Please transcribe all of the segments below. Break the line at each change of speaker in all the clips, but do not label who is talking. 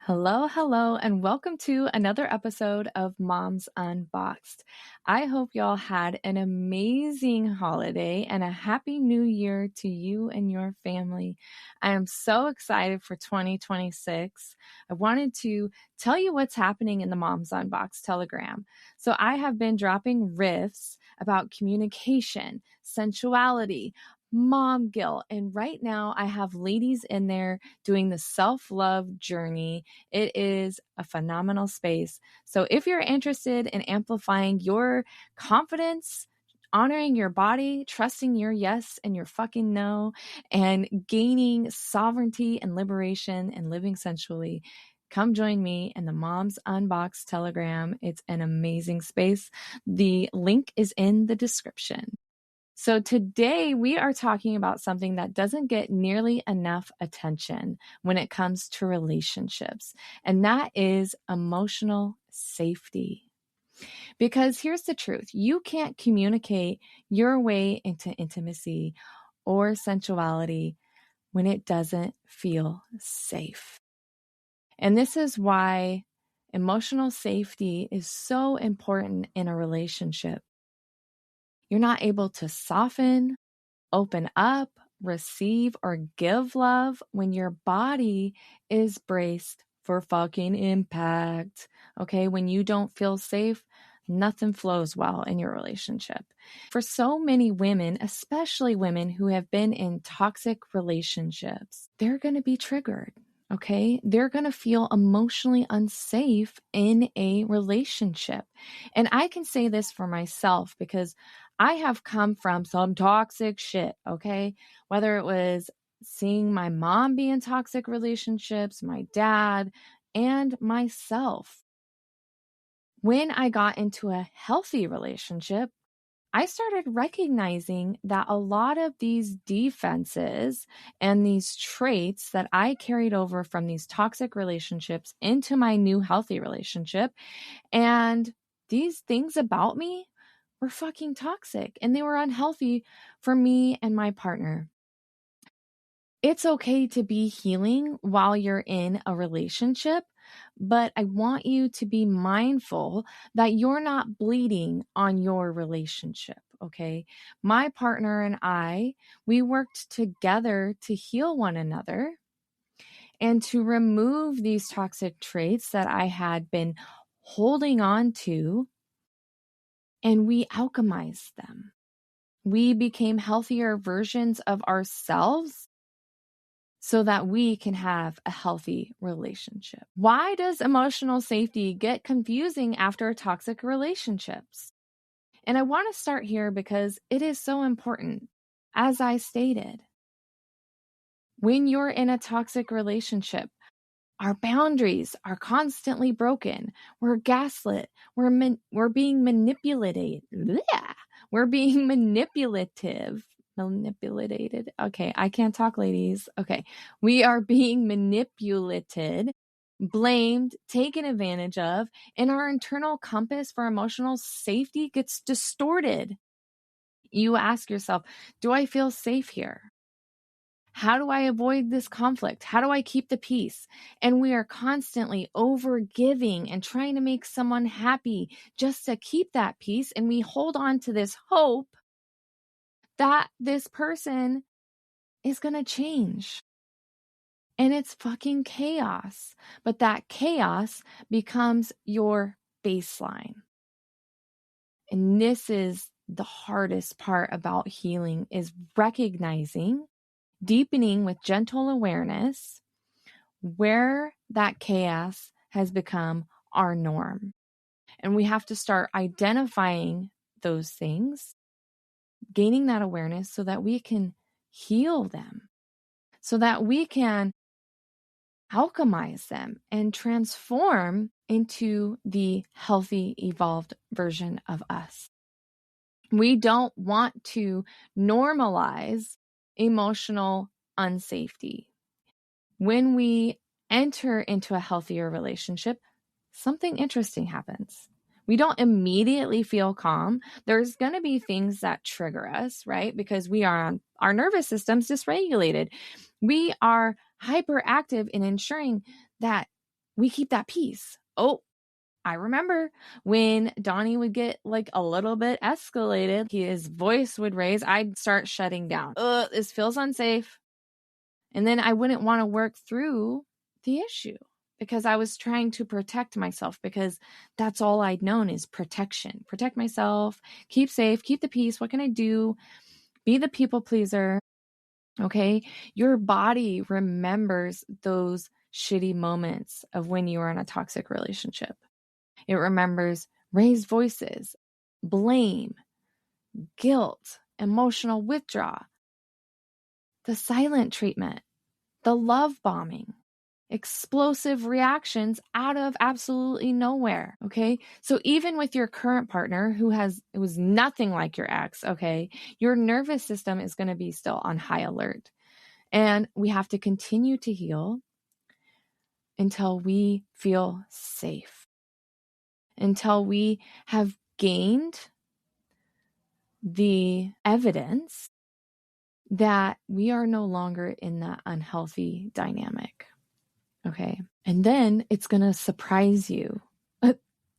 Hello, hello, and welcome to another episode of Moms Unboxed. I hope y'all had an amazing holiday and a happy new year to you and your family. I am so excited for 2026. I wanted to tell you what's happening in the Moms Unboxed Telegram. So I have been dropping riffs about communication, sensuality, mom guilt, and right now I have ladies in there doing the self-love journey. It is a phenomenal space. So if you're interested in amplifying your confidence, honoring your body, trusting your yes and your fucking no, and gaining sovereignty and liberation and living sensually, come join me in the Moms Unboxed Telegram. It's an amazing space. The link is in the description. So today we are talking about something that doesn't get nearly enough attention when it comes to relationships, and that is emotional safety. Because here's the truth, you can't communicate your way into intimacy or sensuality when it doesn't feel safe. And this is why emotional safety is so important in a relationship. You're not able to soften, open up, receive, or give love when your body is braced for fucking impact. Okay, when you don't feel safe, nothing flows well in your relationship. For so many women, especially women who have been in toxic relationships, they're going to be triggered. Okay, they're going to feel emotionally unsafe in a relationship. And I can say this for myself because I have come from some toxic shit, okay? Whether it was seeing my mom be in toxic relationships, my dad, and myself. When I got into a healthy relationship, I started recognizing that a lot of these defenses and these traits that I carried over from these toxic relationships into my new healthy relationship, and these things about me were fucking toxic and they were unhealthy for me and my partner. It's okay to be healing while you're in a relationship, but I want you to be mindful that you're not bleeding on your relationship, okay? My partner and I, we worked together to heal one another and to remove these toxic traits that I had been holding on to, and we alchemized them. We became healthier versions of ourselves so that we can have a healthy relationship. Why does emotional safety get confusing after toxic relationships? And I want to start here because it is so important. As I stated, when you're in a toxic relationship, our boundaries are constantly broken. We're gaslit. We're being manipulated. Blech. We're being manipulative. Manipulated. Okay, I can't talk, ladies. Okay, we are being manipulated, blamed, taken advantage of, and our internal compass for emotional safety gets distorted. You ask yourself, do I feel safe here? How do I avoid this conflict? How do I keep the peace? And we are constantly over giving and trying to make someone happy just to keep that peace. And we hold on to this hope that this person is going to change. And it's fucking chaos. But that chaos becomes your baseline. And this is the hardest part about healing, is recognizing, deepening with gentle awareness where that chaos has become our norm. And we have to start identifying those things, gaining that awareness so that we can heal them, so that we can alchemize them and transform into the healthy, evolved version of us. We don't want to normalize emotional unsafety. When we enter into a healthier relationship, something interesting happens. We don't immediately feel calm. There's going to be things that trigger us, right? Because our nervous system's dysregulated. We are hyperactive in ensuring that we keep that peace. Oh, I remember when Donnie would get like a little bit escalated, his voice would raise, I'd start shutting down. This feels unsafe. And then I wouldn't want to work through the issue because I was trying to protect myself, because that's all I'd known is protection. Protect myself, keep safe, keep the peace. What can I do? Be the people pleaser. Okay. Your body remembers those shitty moments of when you were in a toxic relationship. It remembers raised voices, blame, guilt, emotional withdrawal, the silent treatment, the love bombing, explosive reactions out of absolutely nowhere. Okay. So even with your current partner it was nothing like your ex. Okay. Your nervous system is going to be still on high alert. And we have to continue to heal until we feel safe, until we have gained the evidence that we are no longer in that unhealthy dynamic. Okay. And then it's going to surprise you.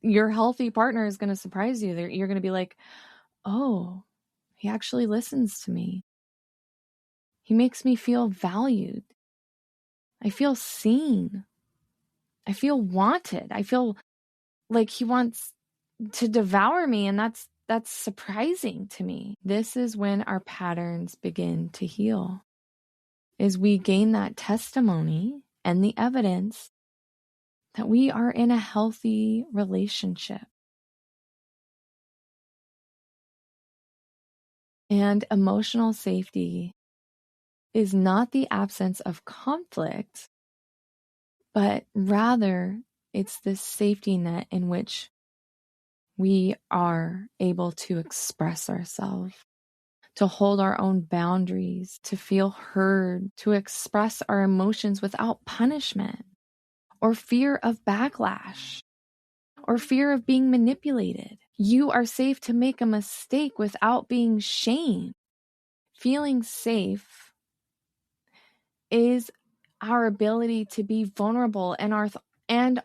Your healthy partner is going to surprise you. You're going to be like, oh, he actually listens to me. He makes me feel valued. I feel seen. I feel wanted. I feel like he wants to devour me. And that's surprising to me. This is when our patterns begin to heal, is we gain that testimony and the evidence that we are in a healthy relationship. And emotional safety is not the absence of conflict, but rather it's this safety net in which we are able to express ourselves, to hold our own boundaries, to feel heard, to express our emotions without punishment or fear of backlash or fear of being manipulated. You are safe to make a mistake without being shamed. Feeling safe is our ability to be vulnerable and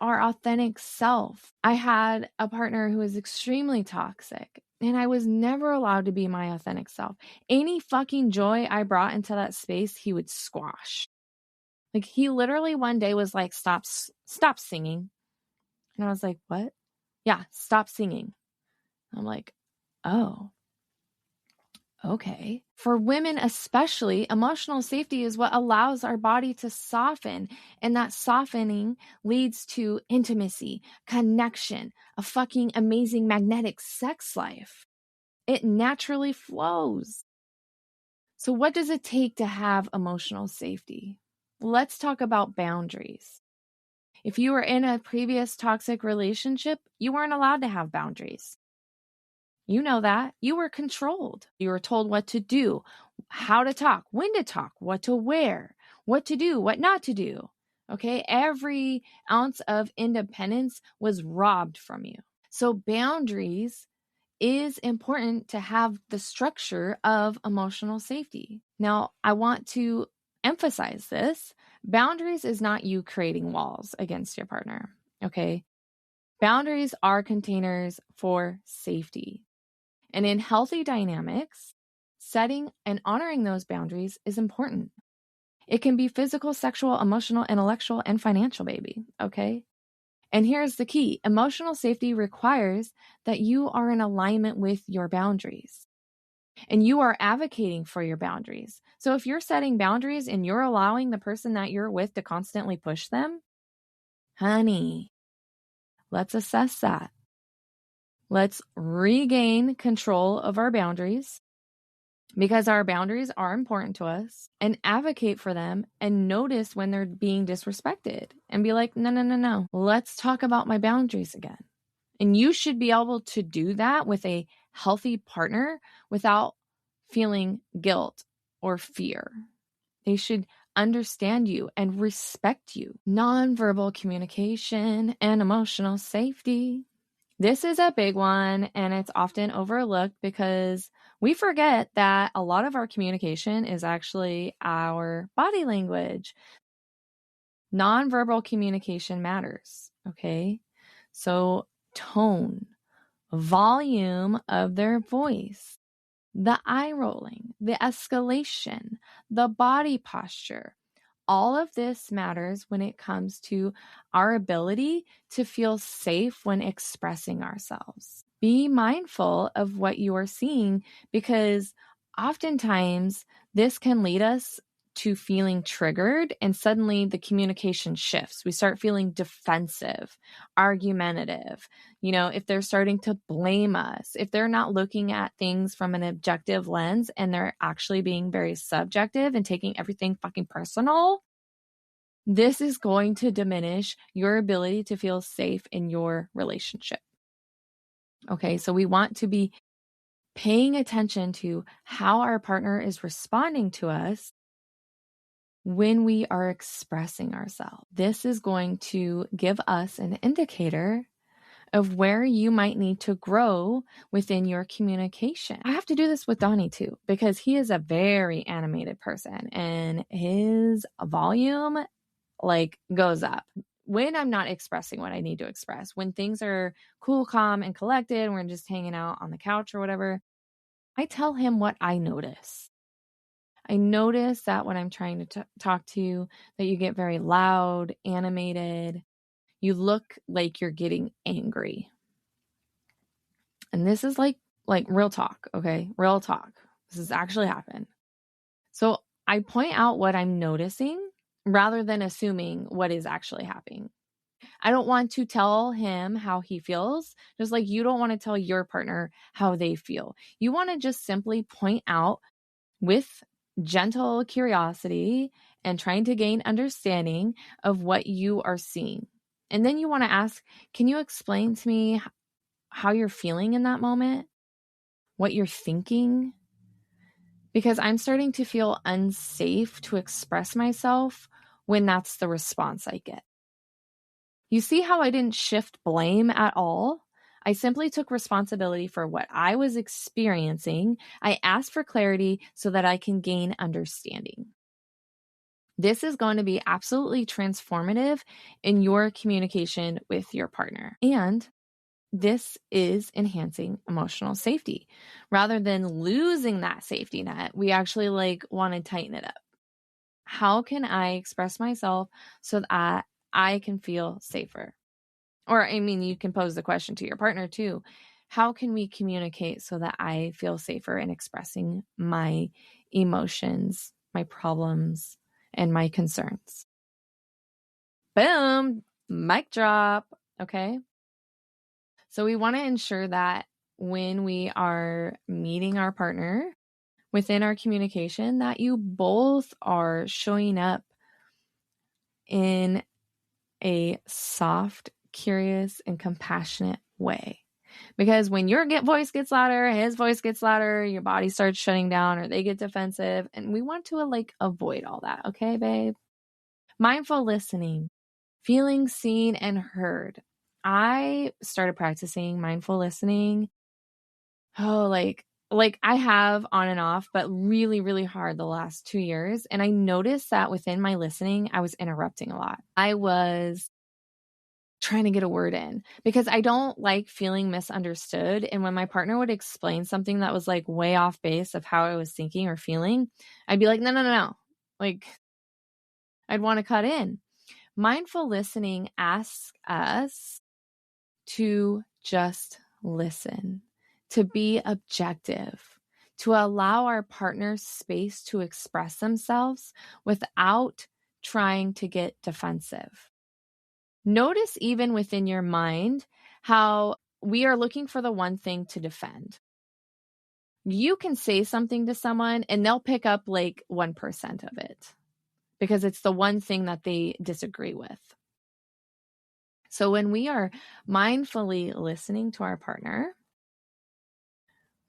our authentic self. I had a partner who was extremely toxic, and I was never allowed to be my authentic self. Any fucking joy I brought into that space, he would squash. Like, he literally one day was like, stop singing. And I was like, what? Yeah, stop singing. I'm like, oh, okay. For women especially, emotional safety is what allows our body to soften. And that softening leads to intimacy, connection, a fucking amazing magnetic sex life. It naturally flows. So what does it take to have emotional safety? Let's talk about boundaries. If you were in a previous toxic relationship, you weren't allowed to have boundaries. You know that. You were controlled. You were told what to do, how to talk, when to talk, what to wear, what to do, what not to do. Okay. Every ounce of independence was robbed from you. So boundaries is important to have the structure of emotional safety. Now, I want to emphasize this. Boundaries is not you creating walls against your partner. Okay. Boundaries are containers for safety. And in healthy dynamics, setting and honoring those boundaries is important. It can be physical, sexual, emotional, intellectual, and financial, baby. Okay. And here's the key. Emotional safety requires that you are in alignment with your boundaries and you are advocating for your boundaries. So if you're setting boundaries and you're allowing the person that you're with to constantly push them, honey, let's assess that. Let's regain control of our boundaries, because our boundaries are important to us, and advocate for them and notice when they're being disrespected and be like, no, no, no, no. Let's talk about my boundaries again. And you should be able to do that with a healthy partner without feeling guilt or fear. They should understand you and respect you. Nonverbal communication and emotional safety. This is a big one, and it's often overlooked because we forget that a lot of our communication is actually our body language. Nonverbal communication matters, okay? So tone, volume of their voice, the eye rolling, the escalation, the body posture. All of this matters when it comes to our ability to feel safe when expressing ourselves. Be mindful of what you are seeing, because oftentimes this can lead us to feeling triggered, and suddenly the communication shifts. We start feeling defensive, argumentative. If they're starting to blame us, if they're not looking at things from an objective lens and they're actually being very subjective and taking everything fucking personal, this is going to diminish your ability to feel safe in your relationship. Okay, so we want to be paying attention to how our partner is responding to us when we are expressing ourselves. This is going to give us an indicator of where you might need to grow within your communication. I have to do this with Donnie too, because he is a very animated person and his volume goes up when I'm not expressing what I need to express. When things are cool, calm, and collected, and we're just hanging out on the couch or whatever, I tell him what I notice. I notice that when I'm trying to talk to you, that you get very loud, animated. You look like you're getting angry. And this is like real talk, okay? Real talk. This has actually happened. So I point out what I'm noticing rather than assuming what is actually happening. I don't want to tell him how he feels, just like you don't want to tell your partner how they feel. You want to just simply point out with gentle curiosity and trying to gain understanding of what you are seeing. And then you want to ask, can you explain to me how you're feeling in that moment? What you're thinking? Because I'm starting to feel unsafe to express myself when that's the response I get. You see how I didn't shift blame at all? I simply took responsibility for what I was experiencing. I asked for clarity so that I can gain understanding. This is going to be absolutely transformative in your communication with your partner. And this is enhancing emotional safety. Rather than losing that safety net, we actually want to tighten it up. How can I express myself so that I can feel safer? Or, you can pose the question to your partner too. How can we communicate so that I feel safer in expressing my emotions, my problems, and my concerns? Boom, mic drop. Okay. So we want to ensure that when we are meeting our partner within our communication, that you both are showing up in a soft, curious, and compassionate way. Because when your voice gets louder, his voice gets louder, your body starts shutting down or they get defensive. And we want to avoid all that. Okay, babe? Mindful listening, feeling seen and heard. I started practicing mindful listening. I have on and off, but really, really hard the last 2 years. And I noticed that within my listening, I was interrupting a lot. I was trying to get a word in because I don't like feeling misunderstood. And when my partner would explain something that was way off base of how I was thinking or feeling, I'd be like, no. I'd want to cut in. Mindful listening asks us to just listen, to be objective, to allow our partner's space to express themselves without trying to get defensive. Notice even within your mind how we are looking for the one thing to defend. You can say something to someone and they'll pick up 1% of it because it's the one thing that they disagree with. So when we are mindfully listening to our partner,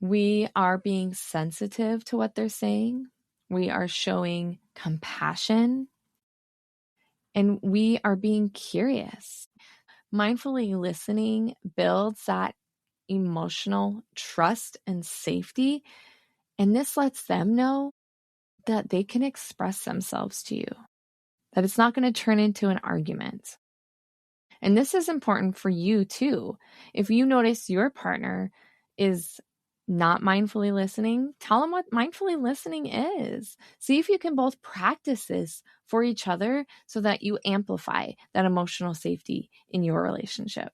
we are being sensitive to what they're saying. We are showing compassion and we are being curious. Mindfully listening builds that emotional trust and safety. And this lets them know that they can express themselves to you. that it's not going to turn into an argument. And this is important for you too. If you notice your partner is not mindfully listening, tell them what mindfully listening is. See if you can both practice this for each other so that you amplify that emotional safety in your relationship.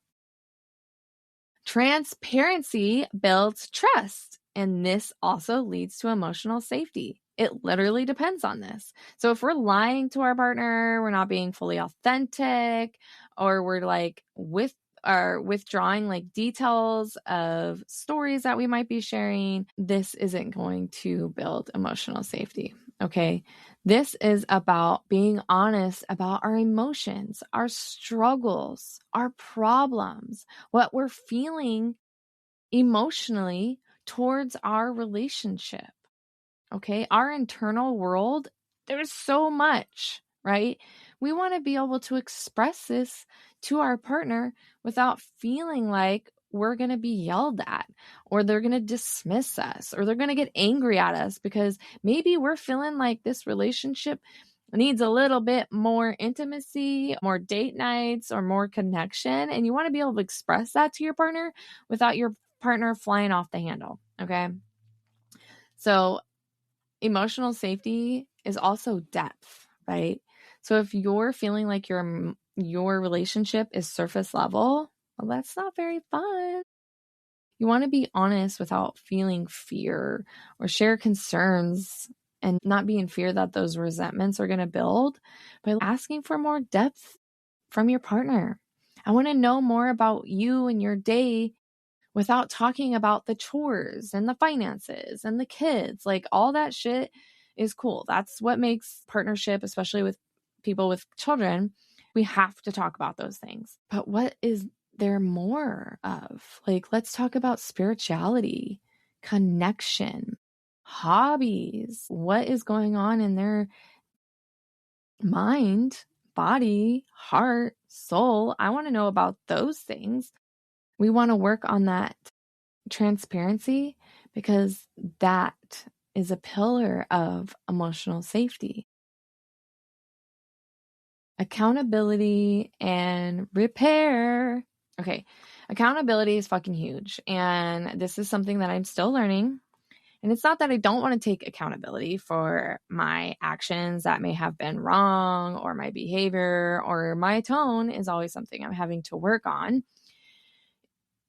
Transparency builds trust, and this also leads to emotional safety. It literally depends on this. So if we're lying to our partner, we're not being fully authentic, or we're like withdrawing like details of stories that we might be sharing, this isn't going to build emotional safety. Okay. This is about being honest about our emotions, our struggles, our problems, what we're feeling emotionally towards our relationship. Okay. Our internal world, there's so much, right? We want to be able to express this to our partner without feeling like we're going to be yelled at, or they're going to dismiss us, or they're going to get angry at us because maybe we're feeling like this relationship needs a little bit more intimacy, more date nights, or more connection. And you want to be able to express that to your partner without your partner flying off the handle. Okay. So emotional safety is also depth, right? So if you're feeling like your relationship is surface level, well, that's not very fun. You want to be honest without feeling fear, or share concerns and not be in fear that those resentments are going to build, by asking for more depth from your partner. I want to know more about you and your day without talking about the chores and the finances and the kids. Like, all that shit is cool. That's what makes partnership, especially with people with children, we have to talk about those things. But what is there more of? Like, let's talk about spirituality, connection, hobbies. What is going on in their mind, body, heart, soul? I want to know about those things. We want to work on that transparency, because that is a pillar of emotional safety. Accountability and repair. Okay, accountability is fucking huge. And this is something that I'm still learning. And it's not that I don't want to take accountability for my actions that may have been wrong, or my behavior, or my tone is always something I'm having to work on.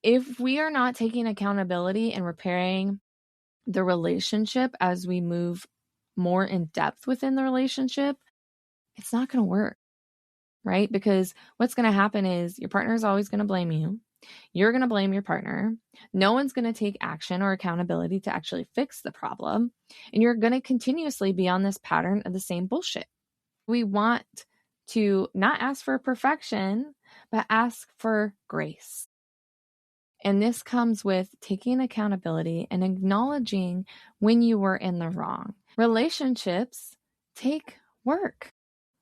If we are not taking accountability and repairing the relationship as we move more in depth within the relationship, it's not going to work, right? Because what's going to happen is your partner is always going to blame you. You're going to blame your partner. No one's going to take action or accountability to actually fix the problem. And you're going to continuously be on this pattern of the same bullshit. We want to not ask for perfection, but ask for grace. And this comes with taking accountability and acknowledging when you were in the wrong. Relationships take work,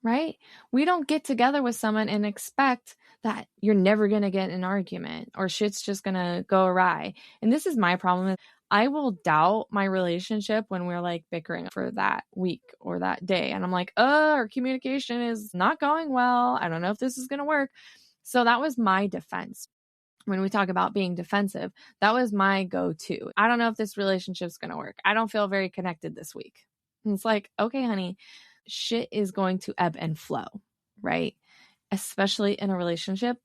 right? We don't get together with someone and expect that you're never going to get in an argument, or shit's just going to go awry. And this is my problem. I will doubt my relationship when we're like bickering for that week or that day. And I'm like, our communication is not going well. I don't know if this is going to work. So that was my defense. When we talk about being defensive, that was my go-to. I don't know if this relationship's going to work. I don't feel very connected this week. And it's like, okay, honey, shit is going to ebb and flow, right? Especially in a relationship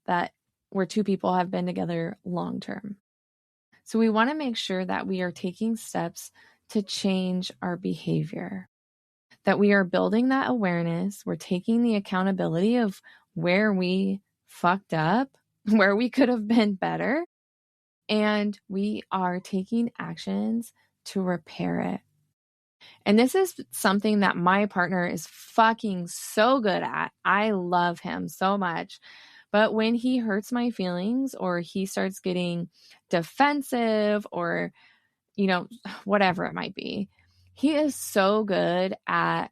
where two people have been together long term. So we want to make sure that we are taking steps to change our behavior, that we are building that awareness. We're taking the accountability of where we fucked up, where we could have been better, and we are taking actions to repair it. And this is something that my partner is fucking so good at. I love him so much. But when he hurts my feelings, or he starts getting defensive, or, whatever it might be, he is so good at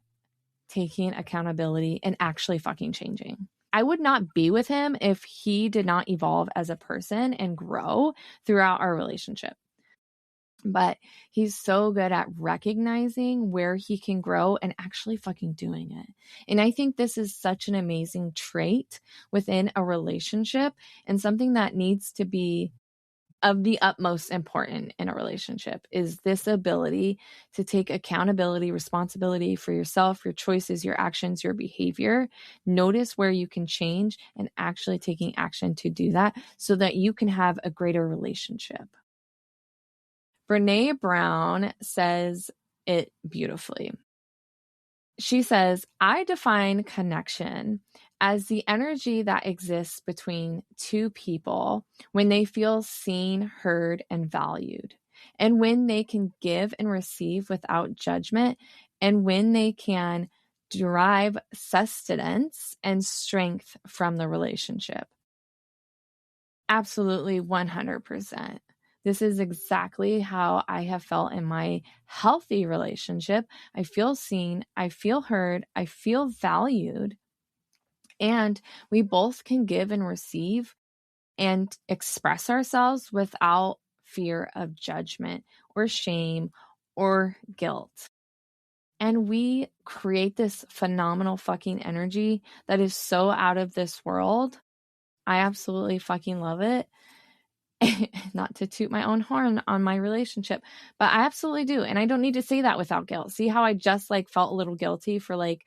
taking accountability and actually fucking changing. I would not be with him if he did not evolve as a person and grow throughout our relationship. but he's so good at recognizing where he can grow and actually fucking doing it. And I think this is such an amazing trait within a relationship and something that needs to be of the utmost important in a relationship is this ability to take accountability, responsibility for yourself, your choices, your actions, your behavior. Notice where you can change and actually taking action to do that so that you can have a greater relationship. Brene Brown says it beautifully. She says, I define connection as the energy that exists between two people when they feel seen, heard, and valued, and when they can give and receive without judgment, and when they can derive sustenance and strength from the relationship. Absolutely 100%. This is exactly how I have felt in my healthy relationship. I feel seen, I feel heard, I feel valued, and we both can give and receive and express ourselves without fear of judgment or shame or guilt. And we create this phenomenal fucking energy that is so out of this world. I absolutely fucking love it. Not to toot my own horn on my relationship, but I absolutely do. And I don't need to say that without guilt. See how I just like felt a little guilty for like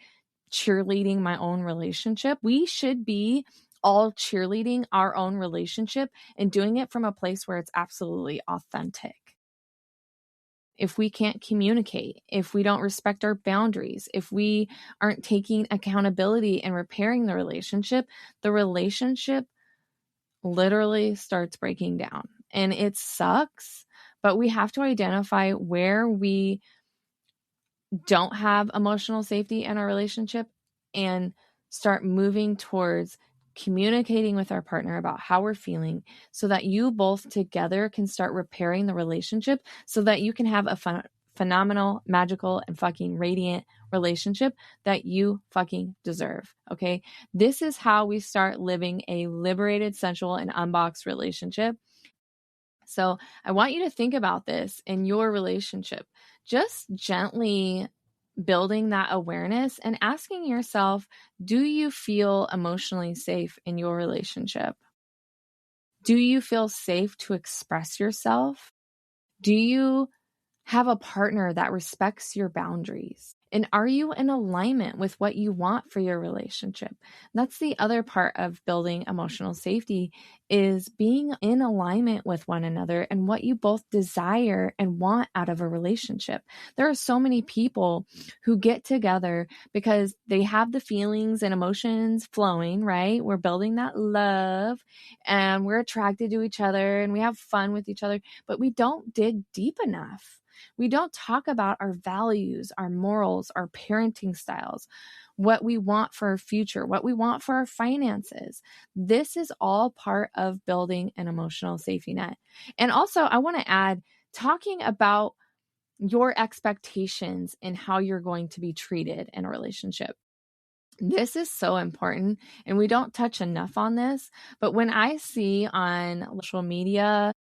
cheerleading my own relationship? We should be all cheerleading our own relationship and doing it from a place where it's absolutely authentic. If we can't communicate, if we don't respect our boundaries, if we aren't taking accountability and repairing the relationship literally starts breaking down. And it sucks, but we have to identify where we don't have emotional safety in our relationship and start moving towards communicating with our partner about how we're feeling so that you both together can start repairing the relationship so that you can have a phenomenal, magical, and fucking radiant relationship that you fucking deserve. Okay. This is how we start living a liberated, sensual, and unboxed relationship. So I want you to think about this in your relationship, just gently building that awareness and asking yourself, do you feel emotionally safe in your relationship? Do you feel safe to express yourself? Do you have a partner that respects your boundaries? And are you in alignment with what you want for your relationship? That's the other part of building emotional safety is being in alignment with one another and what you both desire and want out of a relationship. There are so many people who get together because they have the feelings and emotions flowing, right? We're building that love and we're attracted to each other and we have fun with each other, but we don't dig deep enough. We don't talk about our values, our morals, our parenting styles, what we want for our future, what we want for our finances. This is all part of building an emotional safety net. And also, I want to add, talking about your expectations and how you're going to be treated in a relationship. This is so important, and we don't touch enough on this. But when I see on social media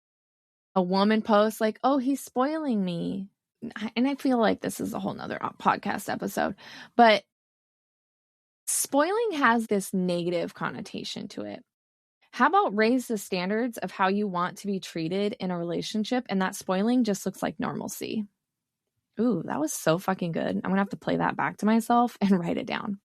a woman posts like, oh, he's spoiling me. And I feel like this is a whole nother podcast episode, but spoiling has this negative connotation to it. How about raise the standards of how you want to be treated in a relationship, and that spoiling just looks like normalcy? Ooh, that was so fucking good. I'm gonna have to play that back to myself and write it down.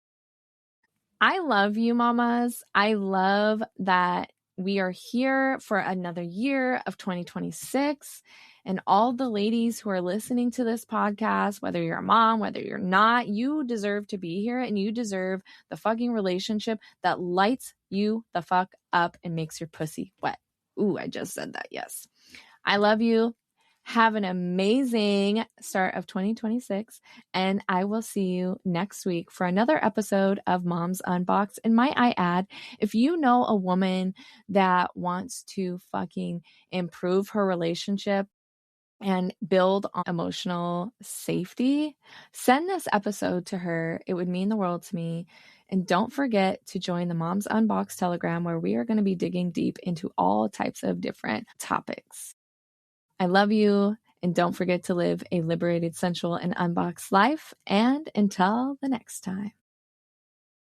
I love you, mamas. I love that we are here for another year of 2026. And all the ladies who are listening to this podcast, whether you're a mom, whether you're not, you deserve to be here and you deserve the fucking relationship that lights you the fuck up and makes your pussy wet. Ooh, I just said that. Yes. I love you. Have an amazing start of 2026, and I will see you next week for another episode of Moms Unboxed. And might I add, if you know a woman that wants to fucking improve her relationship and build on emotional safety, send this episode to her. It would mean the world to me. And don't forget to join the Moms Unboxed Telegram, where we are going to be digging deep into all types of different topics. I love you. And don't forget to live a liberated, sensual, and unboxed life. And until the next time.